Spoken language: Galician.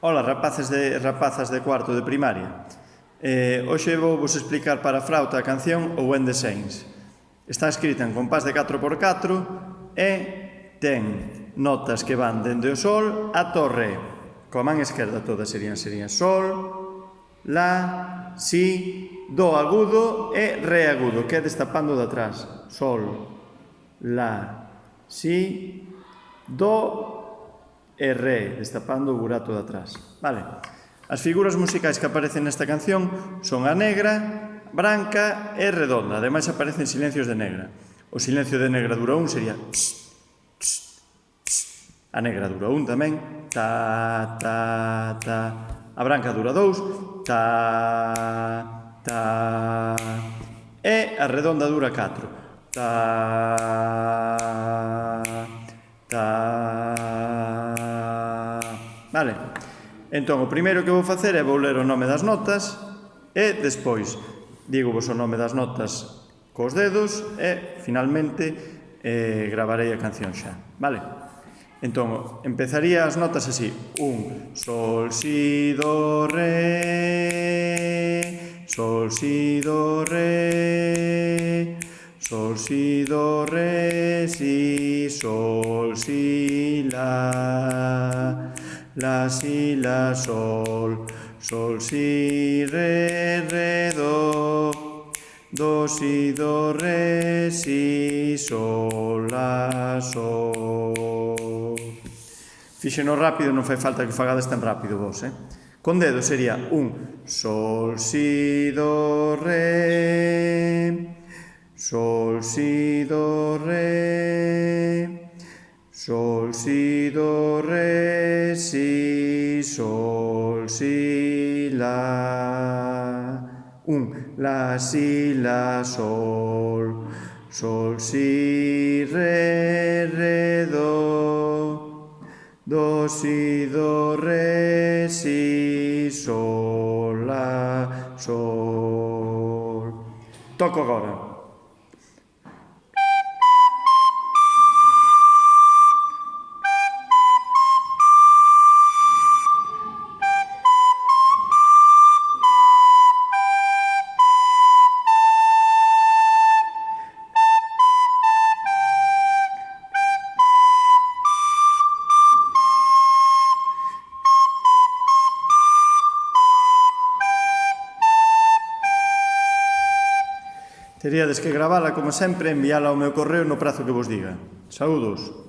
Ola, rapaces e rapazas de cuarto de primaria. Hoxe vou vos explicar para a frauta a canción O When the Saints. Está escrita en compás de 4x4 e ten notas que van dende o sol ata o re. Coa man esquerda todas serían sol, la, si, do agudo e re agudo, que é destapando de atrás. Sol, la, si, do e re, destapando o burato de atrás. Vale. As figuras musicais que aparecen nesta canción son a negra, branca e redonda. Ademais aparecen silencios de negra. O silencio de negra dura 1 sería tss, tss, tss. A negra dura 1 tamén. Ta, ta, ta. A branca dura 2. Ta, ta. E a redonda dura 4. Ta, ta. Vale? Entón, o primeiro que vou facer é vou ler o nome das notas e despois digo vos o nome das notas cos dedos e, finalmente, gravarei a canción xa. Vale? Entón, empezaría as notas así. 1, sol, si, do, re, sol, si, do, re, sol, si, do, re, si, sol, si, la, si, la, sol, sol, si, re, do, si, do, re, si, sol, la, sol. Fíxeno rápido, non fai falta que fagades tan rápido vos, Con dedo sería 1, sol, si, do, re, sol, si, do, re, sol, si, do, re, si, sol, si, la. 1, la, si, la, sol, sol, si, re, do, si, do, re, si, sol, la, sol. Toco agora. Teríades que gravala, como sempre, e enviala ao meu correo no prazo que vos diga. Saúdos.